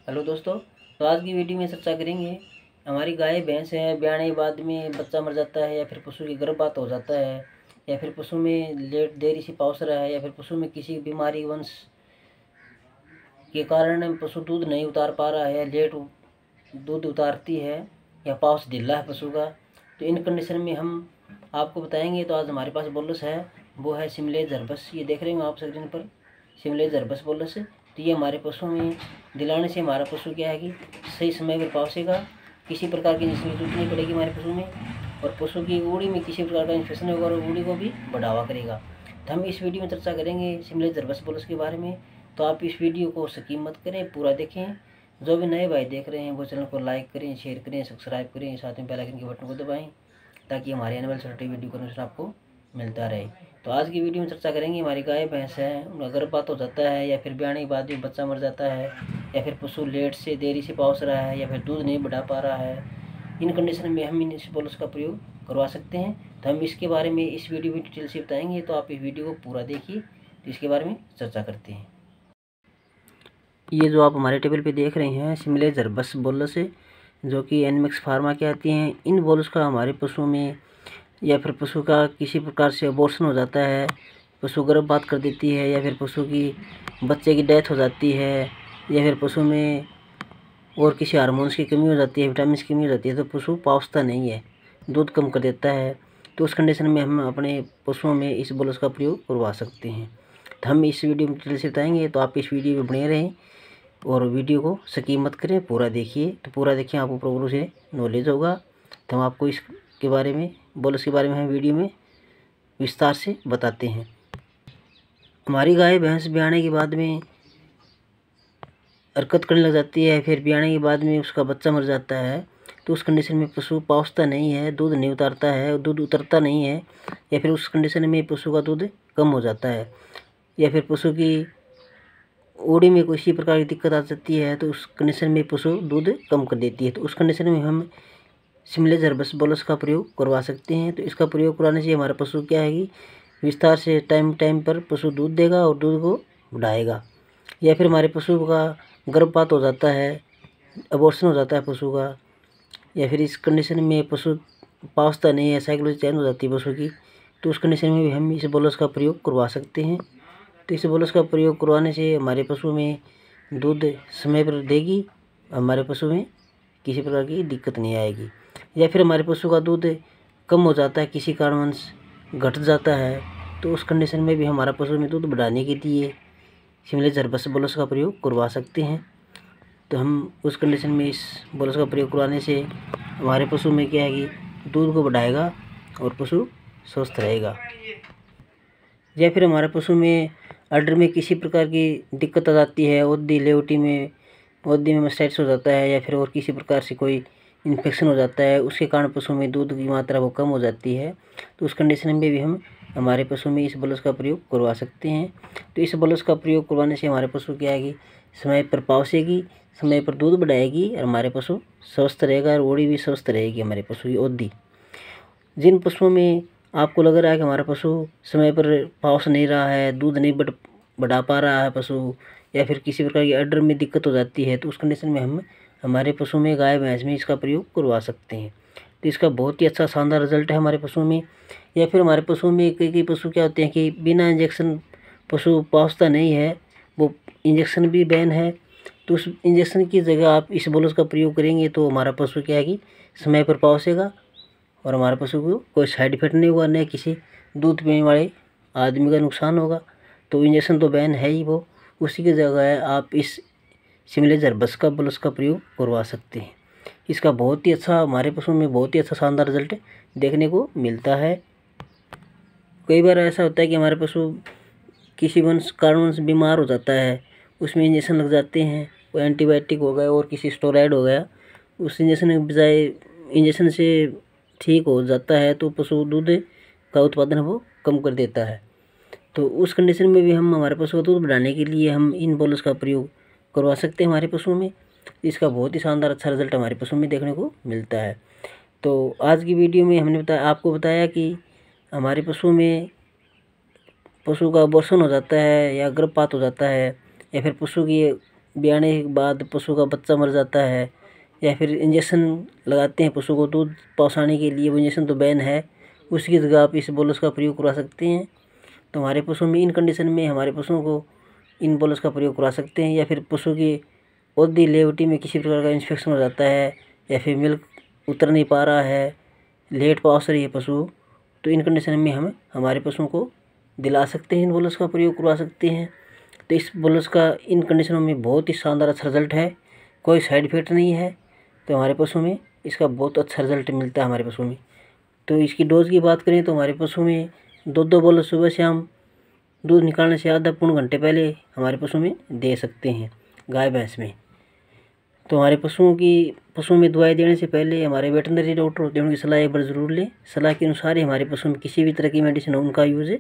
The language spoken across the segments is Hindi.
हेलो दोस्तों। तो आज की वीडियो में चर्चा करेंगे। हमारी गाय भैंस है, ब्याने के बाद में बच्चा मर जाता है या फिर पशु की गर्भपात हो जाता है या फिर पशु में लेट देरी से पाउस रहा है या फिर पशु में किसी बीमारी वंश के कारण पशु दूध नहीं उतार पा रहा है, लेट दूध उतारती है या पाउस ढीला है पशु का। तो इन कंडीशन में हम आपको बताएंगे। तो आज हमारे पास बोलस है, वो है सिमलेज जरबस। ये देख रहे हो आप स्क्रीन पर, सिमलेज जरबस बोलस। तो ये हमारे पशु में दिलाने से हमारा पशु क्या है कि सही समय पर पाउसेगा, किसी प्रकार की जरूरत नहीं पड़ेगी हमारे पशु में, और पशु की ऊड़ी में किसी प्रकार का इन्फेक्शन होगा और ऊड़ी को भी बढ़ावा करेगा। तो हम इस वीडियो में चर्चा करेंगे सिमलेज जरबस बोलस के बारे में। तो आप इस वीडियो को स्किप मत करें, पूरा देखें। जो भी नए भाई देख रहे हैं वो चैनल को लाइक करें, शेयर करें, सब्सक्राइब करें, साथ में बेल आइकन के बटन को दबाएं ताकि हमारे आने वाले छोटे वीडियो का नोटिफिकेशन आपको मिलता रहे। तो आज की वीडियो में चर्चा करेंगे हमारी गाय भैंस है, उनका गर्भपात हो जाता है या फिर ब्याने के बाद भी बच्चा मर जाता है या फिर पशु लेट से देरी से पाउस रहा है या फिर दूध नहीं बढ़ा पा रहा है। इन कंडीशन में हम इस बोलस का प्रयोग करवा सकते हैं। तो हम इसके बारे में इस वीडियो में डिटेल से बताएंगे। तो आप इस वीडियो को पूरा देखिए, तो इसके बारे में चर्चा करते हैं। ये जो आप हमारे टेबल पे देख रहे हैं सिमलेज जरबस बोलस है, जो कि एनमिक्स फार्मा के आती हैं। इन बोलस का हमारे पशु में या फिर पशु का किसी प्रकार से अबॉर्शन हो जाता है, पशु गर्भपात कर देती है या फिर पशु की बच्चे की डेथ हो जाती है या फिर पशु में और किसी हार्मोन्स की कमी हो जाती है, विटामिन की कमी हो जाती है, तो पशु पाउसता नहीं है, दूध कम कर देता है। तो उस कंडीशन में हम अपने पशुओं में इस बोलस का प्रयोग करवा सकते हैं। तो हम इस वीडियो में डिटेल से बताएंगे। तो आप इस वीडियो में बने रहें और वीडियो को स्किप मत करें, पूरा देखिए। तो पूरा देखिए, आपको प्रोग्राम से नॉलेज होगा। तो हम आपको इसके बारे में बोलस के बारे में हम वीडियो में विस्तार से बताते हैं। हमारी गाय भैंस ब्याने के बाद में हरकत करने लग जाती है, फिर ब्याने के बाद में उसका बच्चा मर जाता है, तो उस कंडीशन में पशु पाउसता नहीं है, दूध नहीं उतारता है, दूध उतरता नहीं है या फिर उस कंडीशन में पशु का दूध कम हो जाता है या फिर पशु की ओड़ी में किसी प्रकार की दिक्कत आ जाती है, तो उस कंडीशन में पशु दूध कम कर देती है। तो उस कंडीशन में हम सिमलेज जरबस बोलस का प्रयोग करवा सकते हैं। तो इसका प्रयोग कराने से हमारा पशु क्या है कि विस्तार से टाइम टाइम पर पशु दूध देगा और दूध को बढ़ाएगा। या फिर हमारे पशु का गर्भपात हो जाता है, अबॉर्शन हो जाता है पशु का, या फिर इस कंडीशन में पशु पाउसता नहीं है, साइकोलॉजी चेंज हो जाती है पशु की, तो उस कंडीशन में भी हम इस बोलस का प्रयोग करवा सकते हैं। तो इस बोलस का प्रयोग करवाने से हमारे पशु में दूध समय पर देगी, हमारे पशु में किसी प्रकार की दिक्कत नहीं आएगी। या फिर हमारे पशु का दूध कम हो जाता है, किसी कारणवश घट जाता है, तो उस कंडीशन में भी हमारा पशु में दूध बढ़ाने के लिए सिमलेज जरबस बोलस का प्रयोग करवा सकते हैं। तो हम उस कंडीशन में इस बोलस का प्रयोग करवाने से हमारे पशु में क्या है कि दूध को बढ़ाएगा और पशु स्वस्थ रहेगा। या फिर हमारे पशु में अडर में किसी प्रकार की दिक्कत आ जाती है, ओदी लेवटी में ओदी में मास्टाइटिस हो जाता है या फिर और किसी प्रकार से कोई इन्फेक्शन हो जाता है, उसके कारण पशु में दूध की मात्रा वो कम हो जाती है, तो उस कंडीशन में भी हम हमारे पशु में इस बोलस का प्रयोग करवा सकते हैं। तो इस बोलस का प्रयोग करवाने से हमारे पशु क्या है कि समय पर पाउसेगी, समय पर दूध बढ़ाएगी और हमारे पशु स्वस्थ रहेगा और ओड़ी भी स्वस्थ रहेगी हमारे पशु की ओदी। जिन पशुओं में आपको लग रहा है कि हमारा पशु समय पर पाउस नहीं रहा है, दूध नहीं बढ़ा पा रहा है पशु, या फिर किसी प्रकार की अडर में दिक्कत हो जाती है, तो उस कंडीशन में हम हमारे पशु में गाय भैंस में इसका प्रयोग करवा सकते हैं। तो इसका बहुत ही अच्छा शानदार रिजल्ट है हमारे पशु में। या फिर हमारे पशु में कई पशु क्या होते हैं कि बिना इंजेक्शन पशु पाउसता नहीं है, वो इंजेक्शन भी बैन है, तो उस इंजेक्शन की जगह आप इस बोलस का प्रयोग करेंगे तो हमारा पशु क्या है कि समय पर पाउसेगा और हमारे पशु को कोई साइड इफेक्ट नहीं होगा, न किसी दूध पीने वाले आदमी का नुकसान होगा। तो इंजेक्शन तो बैन है ही, वो उसी की जगह आप इस सिमलेज जरबस का बोलस का प्रयोग करवा सकते हैं। इसका बहुत ही अच्छा हमारे पशु में बहुत ही अच्छा शानदार रिजल्ट देखने को मिलता है। कई बार ऐसा होता है कि हमारे पशु किसी कारणवश बीमार हो जाता है, उसमें इंजेक्शन लग जाते हैं, कोई एंटीबायोटिक हो गया और किसी स्टेरॉइड हो गया, उस इंजेक्शन के बजाय इंजेक्शन से ठीक हो जाता है, तो पशु दूध का उत्पादन वो कम कर देता है। तो उस कंडीशन में भी हम हमारे पशु का दूध बढ़ाने के लिए हम इन बोलस का प्रयोग करवा सकते हैं हमारे पशुओं में। इसका बहुत ही शानदार अच्छा रिजल्ट हमारे पशु में देखने को मिलता है। तो आज की वीडियो में हमने आपको बताया कि हमारे पशु में पशु का अबॉर्शन हो जाता है या गर्भपात हो जाता है या फिर पशु की ब्याने के बाद पशु का बच्चा मर जाता है, या फिर इंजेक्शन लगाते हैं पशु को दूध पहुँचाने के लिए, वो इंजेक्शन तो बैन है, उसकी जगह आप इस बोलस का प्रयोग करा सकते हैं। तो हमारे पशु में इन कंडीशन में हमारे पशुओं को इन बोलस का प्रयोग करा सकते हैं। या फिर पशु की ओदी लेवटी में किसी प्रकार का इन्फेक्शन हो जाता है, या फिर मिल्क उतर नहीं पा रहा है, लेट पहुँच रही है पशु, तो इन कंडीशन में हम हमारे पशुओं को दिला सकते हैं, इन बोलस का प्रयोग करवा सकते हैं। तो इस बोलस का इन कंडीशनों में बहुत ही शानदार अच्छा रिजल्ट है, कोई साइड इफेक्ट नहीं है। तो हमारे पशु में इसका बहुत अच्छा रिजल्ट मिलता है हमारे पशु में। तो इसकी डोज की बात करें तो हमारे पशु में 2-2 बोलस सुबह शाम दूध निकालने से आधा पौन घंटे पहले हमारे पशु में दे सकते हैं, गाय भैंस में। तो हमारे पशुओं में दवाई देने से पहले हमारे वेटरनरी डॉक्टर होते हैं, उनकी सलाह एक बार ज़रूर लें। सलाह के अनुसार ही हमारे पशु में किसी भी तरह की मेडिसिन हो उनका यूज़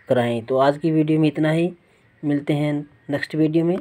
कराएं। तो आज की वीडियो में इतना ही, मिलते हैं नेक्स्ट वीडियो में।